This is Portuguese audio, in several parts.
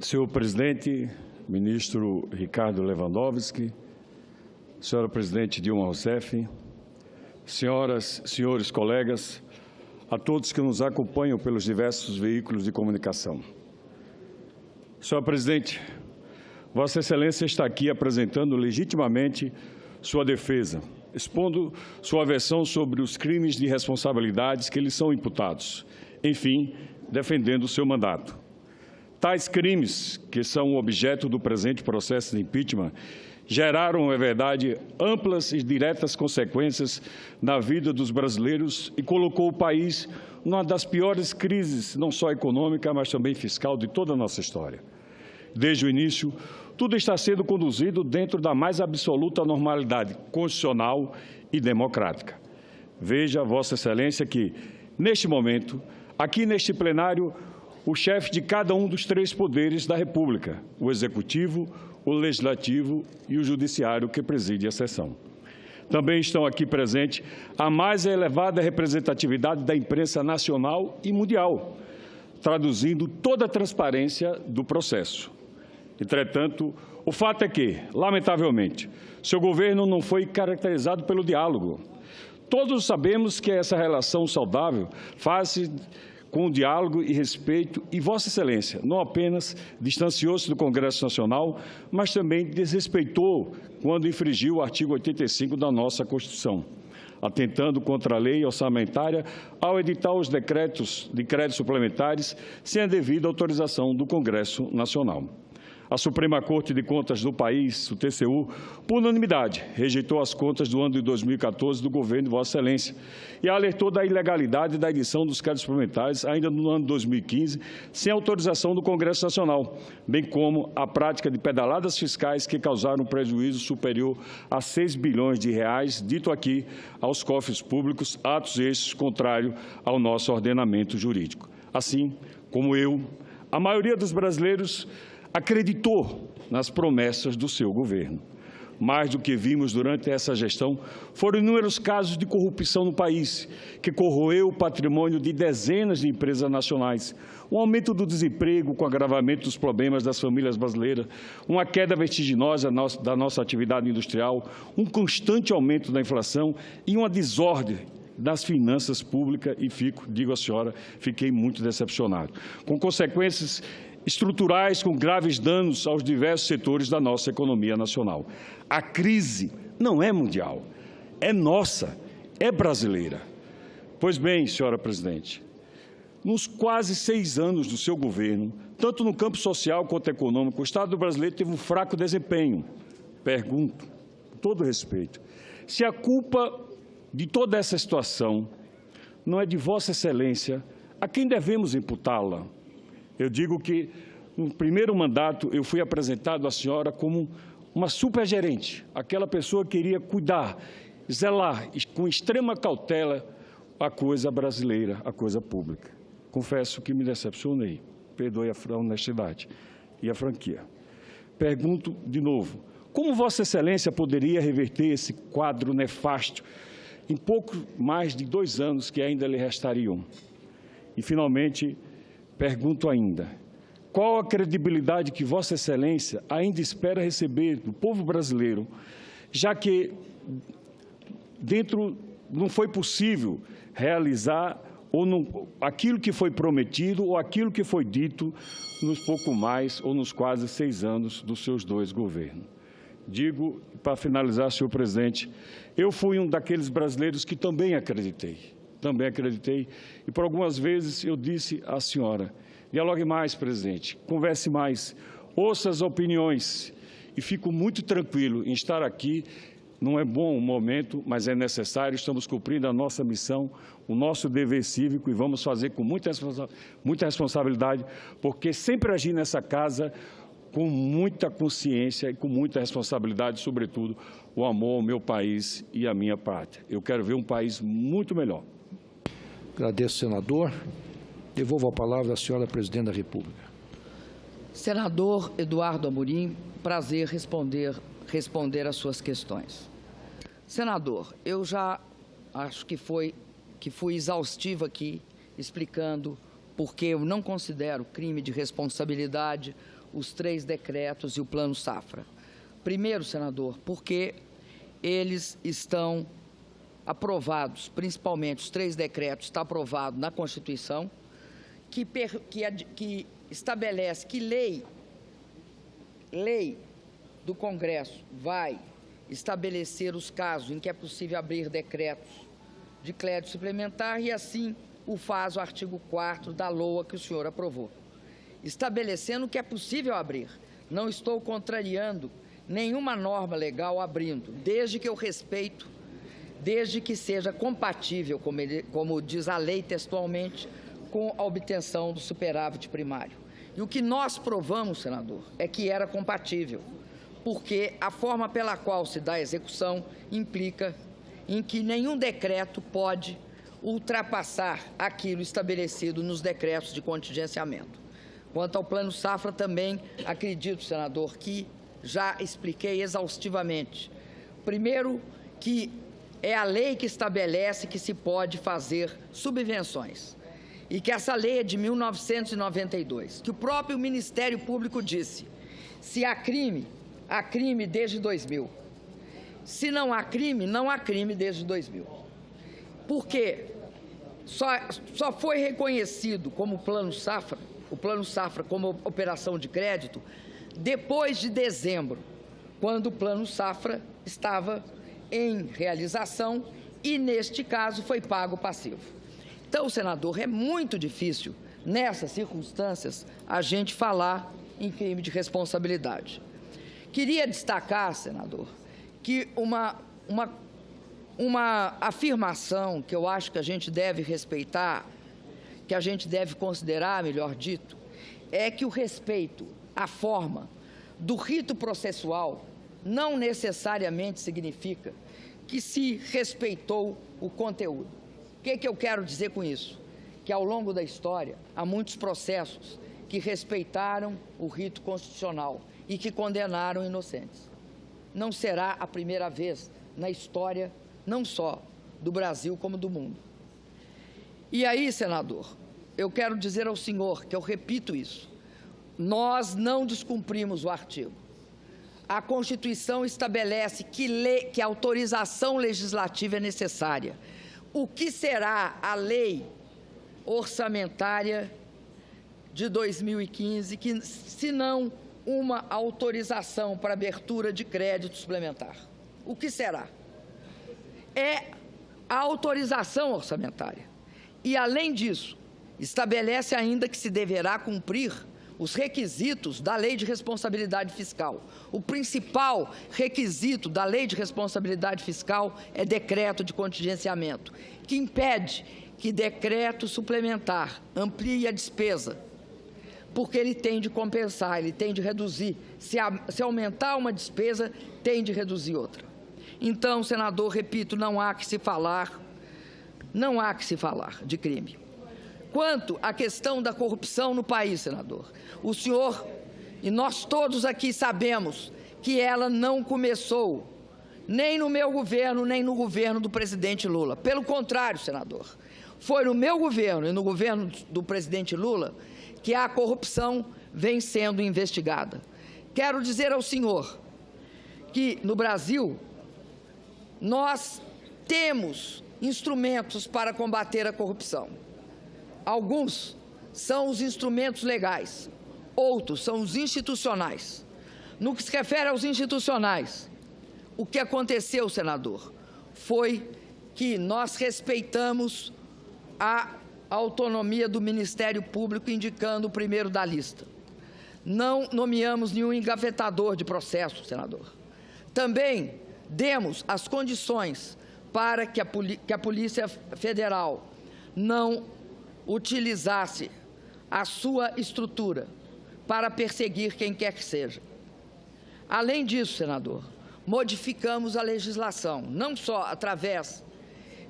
Senhor presidente, ministro Ricardo Lewandowski, senhora presidente Dilma Rousseff, senhoras, senhores colegas, a todos que nos acompanham pelos diversos veículos de comunicação. Senhora presidente, Vossa Excelência está aqui apresentando legitimamente sua defesa, expondo sua versão sobre os crimes de responsabilidades que lhes são imputados, enfim, defendendo o seu mandato. Tais crimes, que são objeto do presente processo de impeachment, geraram, é verdade, amplas e diretas consequências na vida dos brasileiros e colocou o país numa das piores crises, não só econômica, mas também fiscal de toda a nossa história. Desde o início, tudo está sendo conduzido dentro da mais absoluta normalidade constitucional e democrática. Veja, Vossa Excelência, que, neste momento, aqui neste plenário, o chefe de cada um dos três poderes da República, o Executivo, o Legislativo e o Judiciário, que preside a sessão. Também estão aqui presentes a mais elevada representatividade da imprensa nacional e mundial, traduzindo toda a transparência do processo. Entretanto, o fato é que, lamentavelmente, seu governo não foi caracterizado pelo diálogo. Todos sabemos que essa relação saudável faz-se com diálogo e respeito, e Vossa Excelência não apenas distanciou-se do Congresso Nacional, mas também desrespeitou quando infringiu o artigo 85 da nossa Constituição, atentando contra a lei orçamentária ao editar os decretos suplementares sem a devida autorização do Congresso Nacional. A Suprema Corte de Contas do país, o TCU, por unanimidade, rejeitou as contas do ano de 2014 do governo de Vossa Excelência e alertou da ilegalidade da edição dos créditos suplementares ainda no ano de 2015, sem autorização do Congresso Nacional, bem como a prática de pedaladas fiscais que causaram um prejuízo superior a 6 bilhões de reais, dito aqui, aos cofres públicos, atos estes contrários ao nosso ordenamento jurídico. Assim como eu, a maioria dos brasileiros acreditou nas promessas do seu governo. Mais do que vimos durante essa gestão, foram inúmeros casos de corrupção no país, que corroeu o patrimônio de dezenas de empresas nacionais, um aumento do desemprego com agravamento dos problemas das famílias brasileiras, uma queda vertiginosa da nossa atividade industrial, um constante aumento da inflação e uma desordem das finanças públicas e digo à senhora, fiquei muito decepcionado, com consequências estruturais com graves danos aos diversos setores da nossa economia nacional. A crise não é mundial, é nossa, é brasileira. Pois bem, senhora presidente, nos quase 6 anos do seu governo, tanto no campo social quanto econômico, o Estado brasileiro teve um fraco desempenho. Pergunto, com todo respeito, se a culpa de toda essa situação não é de Vossa Excelência, a quem devemos imputá-la? Eu digo que, no primeiro mandato, eu fui apresentado à senhora como uma supergerente, aquela pessoa que iria cuidar, zelar com extrema cautela a coisa brasileira, a coisa pública. Confesso que me decepcionei, perdoe a honestidade e a franquia. Pergunto de novo, como Vossa Excelência poderia reverter esse quadro nefasto em pouco mais de 2 anos que ainda lhe restariam? E, finalmente, pergunto ainda, qual a credibilidade que Vossa Excelência ainda espera receber do povo brasileiro, já que não foi possível realizar aquilo que foi prometido ou aquilo que foi dito nos pouco mais ou nos quase 6 anos dos seus 2 governos. Digo, para finalizar, senhor presidente, eu fui um daqueles brasileiros que também acreditei, e por algumas vezes eu disse à senhora, dialogue mais, presidente, converse mais, ouça as opiniões e fico muito tranquilo em estar aqui. Não é bom o momento, mas é necessário, estamos cumprindo a nossa missão, o nosso dever cívico e vamos fazer com muita responsabilidade, porque sempre agi nessa casa com muita consciência e com muita responsabilidade, sobretudo o amor ao meu país e à minha pátria. Eu quero ver um país muito melhor. Agradeço, senador. Devolvo a palavra à senhora presidente da República. Senador Eduardo Amorim, prazer responder às suas questões. Senador, eu já acho que fui exaustivo aqui, explicando por que eu não considero crime de responsabilidade os 3 decretos e o Plano Safra. Primeiro, senador, porque eles estão aprovados, principalmente os 3 decretos, está aprovado na Constituição, que estabelece que lei do Congresso vai estabelecer os casos em que é possível abrir decretos de crédito suplementar e assim o faz o artigo 4º da LOA que o senhor aprovou, estabelecendo que é possível abrir. Não estou contrariando nenhuma norma legal abrindo, desde que eu respeito, desde que seja compatível, como diz a lei textualmente, com a obtenção do superávit primário. E o que nós provamos, senador, é que era compatível, porque a forma pela qual se dá a execução implica em que nenhum decreto pode ultrapassar aquilo estabelecido nos decretos de contingenciamento. Quanto ao Plano Safra, também acredito, senador, que já expliquei exaustivamente. Primeiro, que é a lei que estabelece que se pode fazer subvenções e que essa lei é de 1992, que o próprio Ministério Público disse, se há crime desde 2000. Se não há crime desde 2000. Por quê? Só foi reconhecido como Plano Safra, o Plano Safra como operação de crédito, depois de dezembro, quando o Plano Safra estava em realização e, neste caso, foi pago passivo. Então, senador, é muito difícil, nessas circunstâncias, a gente falar em crime de responsabilidade. Queria destacar, senador, que uma afirmação que eu acho que a gente deve respeitar, que a gente deve considerar, melhor dito, é que o respeito à forma do rito processual não necessariamente significa que se respeitou o conteúdo. O que eu quero dizer com isso? Que ao longo da história há muitos processos que respeitaram o rito constitucional e que condenaram inocentes. Não será a primeira vez na história, não só do Brasil, como do mundo. E aí, senador, eu quero dizer ao senhor, que eu repito isso, nós não descumprimos o artigo. A Constituição estabelece que a autorização legislativa é necessária. O que será a lei orçamentária de 2015, que, se não uma autorização para abertura de crédito suplementar? O que será? É a autorização orçamentária. E, além disso, estabelece ainda que se deverá cumprir os requisitos da Lei de Responsabilidade Fiscal. O principal requisito da Lei de Responsabilidade Fiscal é decreto de contingenciamento, que impede que decreto suplementar amplie a despesa, porque ele tem de compensar, ele tem de reduzir. Se aumentar uma despesa, tem de reduzir outra. Então, senador, repito, não há que se falar de crime. Quanto à questão da corrupção no país, senador, o senhor e nós todos aqui sabemos que ela não começou nem no meu governo, nem no governo do presidente Lula. Pelo contrário, senador, foi no meu governo e no governo do presidente Lula que a corrupção vem sendo investigada. Quero dizer ao senhor que, no Brasil, nós temos instrumentos para combater a corrupção. Alguns são os instrumentos legais, outros são os institucionais. No que se refere aos institucionais, o que aconteceu, senador, foi que nós respeitamos a autonomia do Ministério Público, indicando o primeiro da lista. Não nomeamos nenhum engavetador de processo, senador. Também demos as condições para que a Polícia Federal não utilizasse a sua estrutura para perseguir quem quer que seja. Além disso, senador, modificamos a legislação, não só através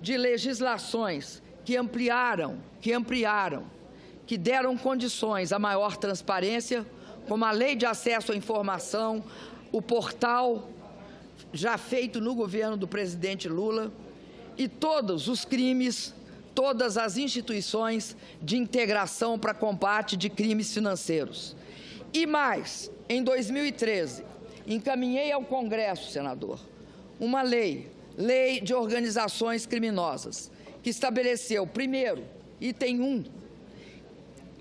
de legislações que ampliaram, que deram condições a maior transparência, como a Lei de Acesso à Informação, o portal já feito no governo do presidente Lula, e todos os crimes, todas as instituições de integração para combate de crimes financeiros. E mais, em 2013, encaminhei ao Congresso, senador, uma lei de organizações criminosas, que estabeleceu, primeiro, item 1,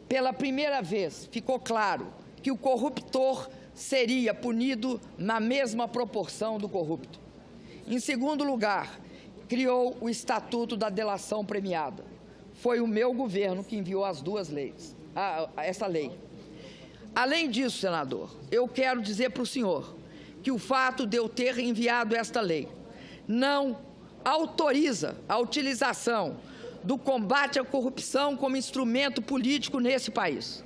pela primeira vez ficou claro que o corruptor seria punido na mesma proporção do corrupto. Em segundo lugar, criou o Estatuto da Delação Premiada. Foi o meu governo que enviou as duas leis, essa lei. Além disso, senador, eu quero dizer para o senhor que o fato de eu ter enviado esta lei não autoriza a utilização do combate à corrupção como instrumento político nesse país.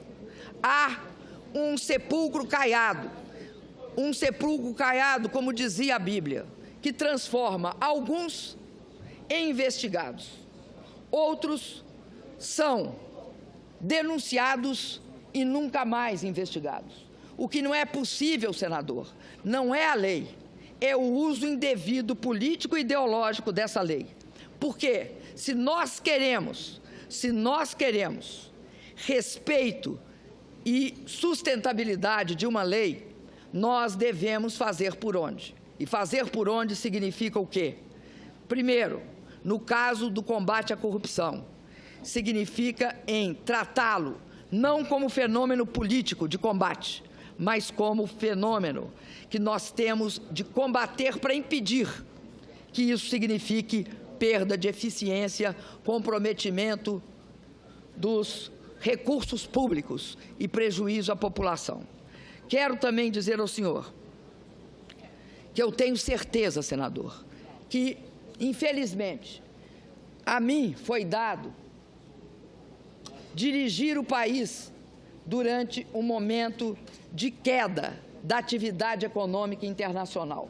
Há um sepulcro caiado, como dizia a Bíblia, que transforma alguns em investigados. Outros são denunciados e nunca mais investigados. O que não é possível, senador, não é a lei, é o uso indevido político e ideológico dessa lei. Porque se nós queremos respeito e sustentabilidade de uma lei, nós devemos fazer por onde. E fazer por onde significa o quê? Primeiro, no caso do combate à corrupção, significa em tratá-lo não como fenômeno político de combate, mas como fenômeno que nós temos de combater para impedir que isso signifique perda de eficiência, comprometimento dos recursos públicos e prejuízo à população. Quero também dizer ao senhor que eu tenho certeza, senador, que, infelizmente, a mim foi dado dirigir o país durante um momento de queda da atividade econômica internacional.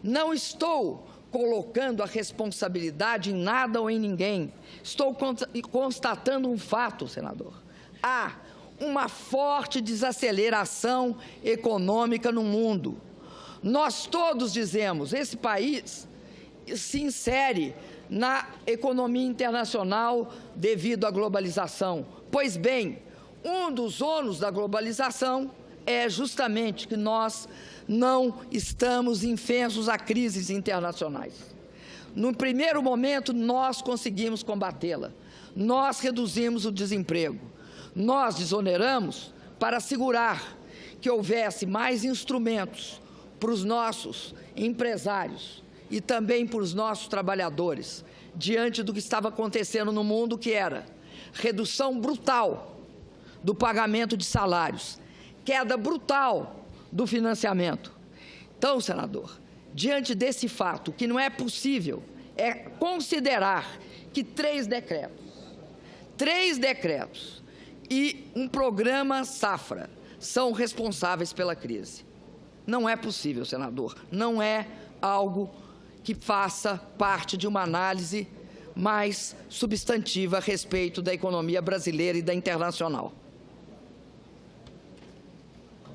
Não estou colocando a responsabilidade em nada ou em ninguém. Estou constatando um fato, senador. Há uma forte desaceleração econômica no mundo. Nós todos dizemos, esse país se insere na economia internacional devido à globalização. Pois bem, um dos ônus da globalização é justamente que nós não estamos infensos a crises internacionais. No primeiro momento, nós conseguimos combatê-la. Nós reduzimos o desemprego. Nós desoneramos para assegurar que houvesse mais instrumentos para os nossos empresários e também para os nossos trabalhadores, diante do que estava acontecendo no mundo, que era redução brutal do pagamento de salários, queda brutal do financiamento. Então, senador, diante desse fato, o que não é possível é considerar que três decretos e um programa safra são responsáveis pela crise. Não é possível, senador, não é algo que faça parte de uma análise mais substantiva a respeito da economia brasileira e da internacional.